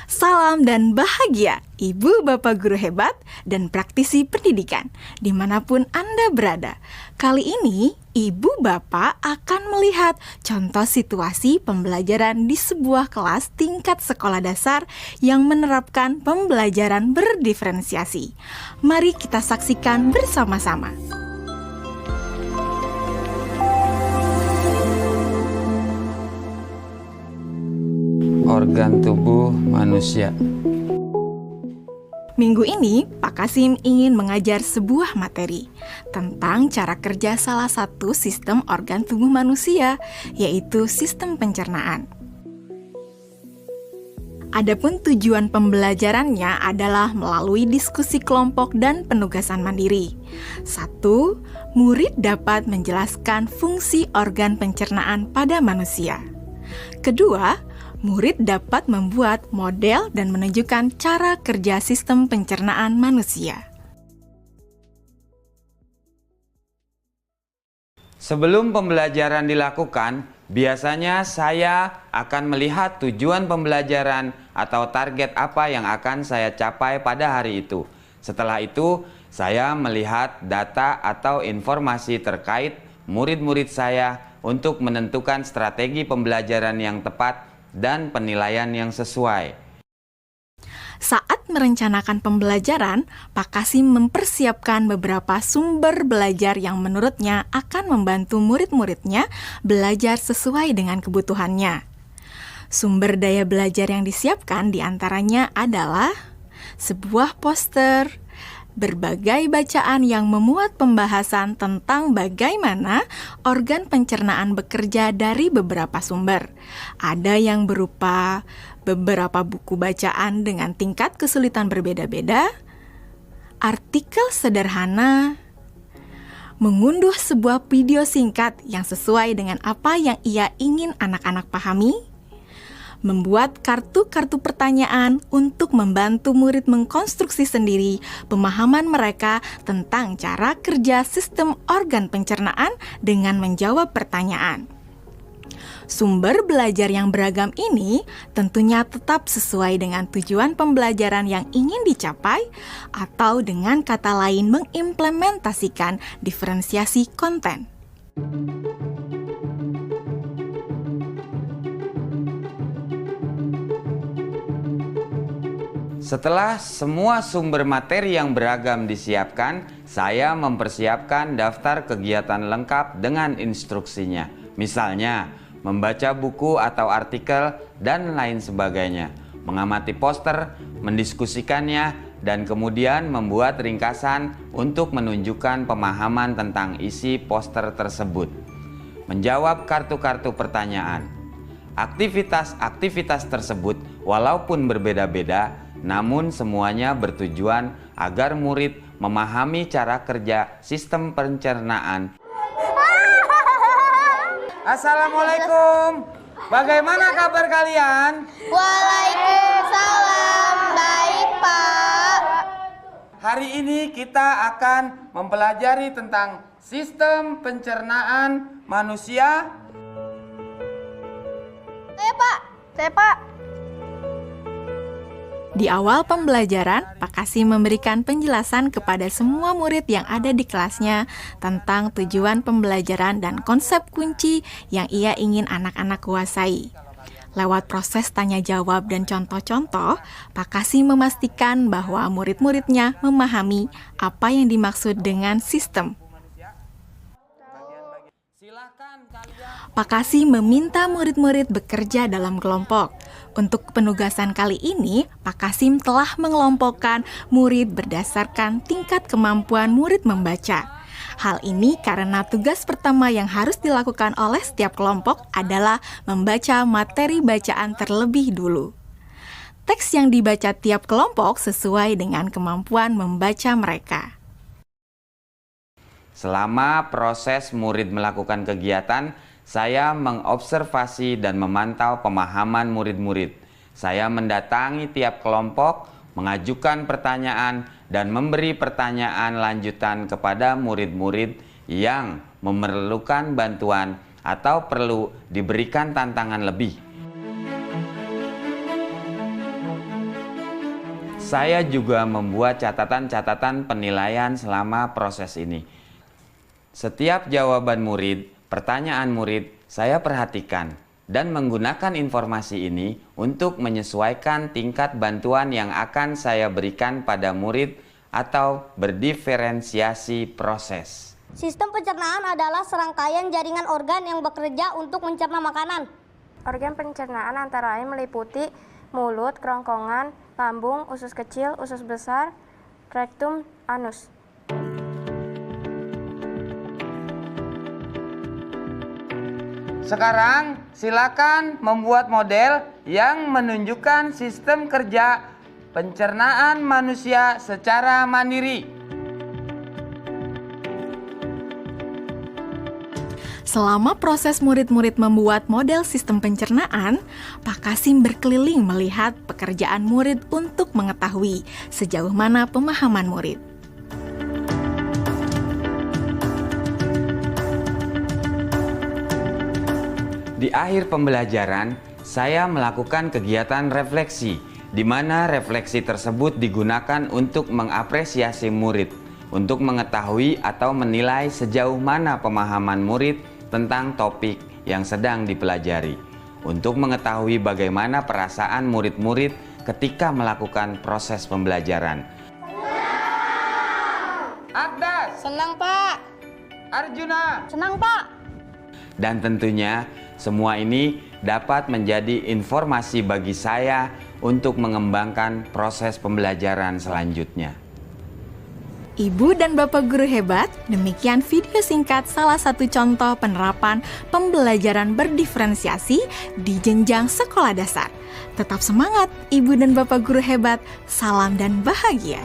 Salam dan bahagia, Ibu Bapak Guru hebat dan praktisi pendidikan, dimanapun Anda berada. Kali ini, Ibu Bapak akan melihat contoh situasi pembelajaran di sebuah kelas tingkat sekolah dasar yang menerapkan pembelajaran berdiferensiasi. Mari kita saksikan bersama-sama. Organ tubuh manusia. Minggu ini, Pak Kasim ingin mengajar sebuah materi tentang cara kerja salah satu sistem organ tubuh manusia, yaitu sistem pencernaan. Adapun tujuan pembelajarannya adalah melalui diskusi kelompok dan penugasan mandiri. 1. Murid dapat menjelaskan fungsi organ pencernaan pada manusia. Kedua, murid dapat membuat model dan menunjukkan cara kerja sistem pencernaan manusia. Sebelum pembelajaran dilakukan, biasanya saya akan melihat tujuan pembelajaran atau target apa yang akan saya capai pada hari itu. Setelah itu, saya melihat data atau informasi terkait murid-murid saya untuk menentukan strategi pembelajaran yang tepat dan penilaian yang sesuai. Saat merencanakan pembelajaran, Pak Kasim mempersiapkan beberapa sumber belajar yang menurutnya akan membantu murid-muridnya belajar sesuai dengan kebutuhannya. Sumber daya belajar yang disiapkan diantaranya adalah sebuah poster, berbagai bacaan yang memuat pembahasan tentang bagaimana organ pencernaan bekerja dari beberapa sumber. Ada yang berupa beberapa buku bacaan dengan tingkat kesulitan berbeda-beda, artikel sederhana, mengunduh sebuah video singkat yang sesuai dengan apa yang ia ingin anak-anak pahami, membuat kartu-kartu pertanyaan untuk membantu murid mengkonstruksi sendiri pemahaman mereka tentang cara kerja sistem organ pencernaan dengan menjawab pertanyaan. Sumber belajar yang beragam ini tentunya tetap sesuai dengan tujuan pembelajaran yang ingin dicapai, atau dengan kata lain mengimplementasikan diferensiasi konten. Setelah semua sumber materi yang beragam disiapkan, saya mempersiapkan daftar kegiatan lengkap dengan instruksinya. Misalnya, membaca buku atau artikel dan lain sebagainya, mengamati poster, mendiskusikannya, dan kemudian membuat ringkasan untuk menunjukkan pemahaman tentang isi poster tersebut. Menjawab kartu-kartu pertanyaan. Aktivitas-aktivitas tersebut walaupun berbeda-beda, namun semuanya bertujuan agar murid memahami cara kerja sistem pencernaan. Assalamualaikum. Bagaimana kabar kalian? Waalaikumsalam. Baik, Pak. Hari ini kita akan mempelajari tentang sistem pencernaan manusia. Saya, Pak. Di awal pembelajaran, Pak Kasim memberikan penjelasan kepada semua murid yang ada di kelasnya tentang tujuan pembelajaran dan konsep kunci yang ia ingin anak-anak kuasai. Lewat proses tanya-jawab dan contoh-contoh, Pak Kasim memastikan bahwa murid-muridnya memahami apa yang dimaksud dengan sistem. Pak Kasim meminta murid-murid bekerja dalam kelompok. Untuk penugasan kali ini, Pak Kasim telah mengelompokkan murid berdasarkan tingkat kemampuan murid membaca. Hal ini karena tugas pertama yang harus dilakukan oleh setiap kelompok adalah membaca materi bacaan terlebih dulu. Teks yang dibaca tiap kelompok sesuai dengan kemampuan membaca mereka. Selama proses murid melakukan kegiatan, saya mengobservasi dan memantau pemahaman murid-murid. Saya mendatangi tiap kelompok, mengajukan pertanyaan, dan memberi pertanyaan lanjutan kepada murid-murid yang memerlukan bantuan atau perlu diberikan tantangan lebih. Saya juga membuat catatan-catatan penilaian selama proses ini. Setiap jawaban murid, pertanyaan murid, saya perhatikan dan menggunakan informasi ini untuk menyesuaikan tingkat bantuan yang akan saya berikan pada murid atau berdiferensiasi proses. Sistem pencernaan adalah serangkaian jaringan organ yang bekerja untuk mencerna makanan. Organ pencernaan antara lain meliputi mulut, kerongkongan, lambung, usus kecil, usus besar, rektum, anus. Sekarang silakan membuat model yang menunjukkan sistem kerja pencernaan manusia secara mandiri. Selama proses murid-murid membuat model sistem pencernaan, Pak Kasim berkeliling melihat pekerjaan murid untuk mengetahui sejauh mana pemahaman murid. Di akhir pembelajaran, saya melakukan kegiatan refleksi, di mana refleksi tersebut digunakan untuk mengapresiasi murid, untuk mengetahui atau menilai sejauh mana pemahaman murid tentang topik yang sedang dipelajari, untuk mengetahui bagaimana perasaan murid-murid ketika melakukan proses pembelajaran. Agdas, Senang, Pak. Arjuna, Senang, Pak. dan tentunya semua ini dapat menjadi informasi bagi saya untuk mengembangkan proses pembelajaran selanjutnya. Ibu dan Bapak guru hebat, demikian video singkat salah satu contoh penerapan pembelajaran berdiferensiasi di jenjang sekolah dasar. Tetap semangat, Ibu dan Bapak guru hebat. Salam dan bahagia.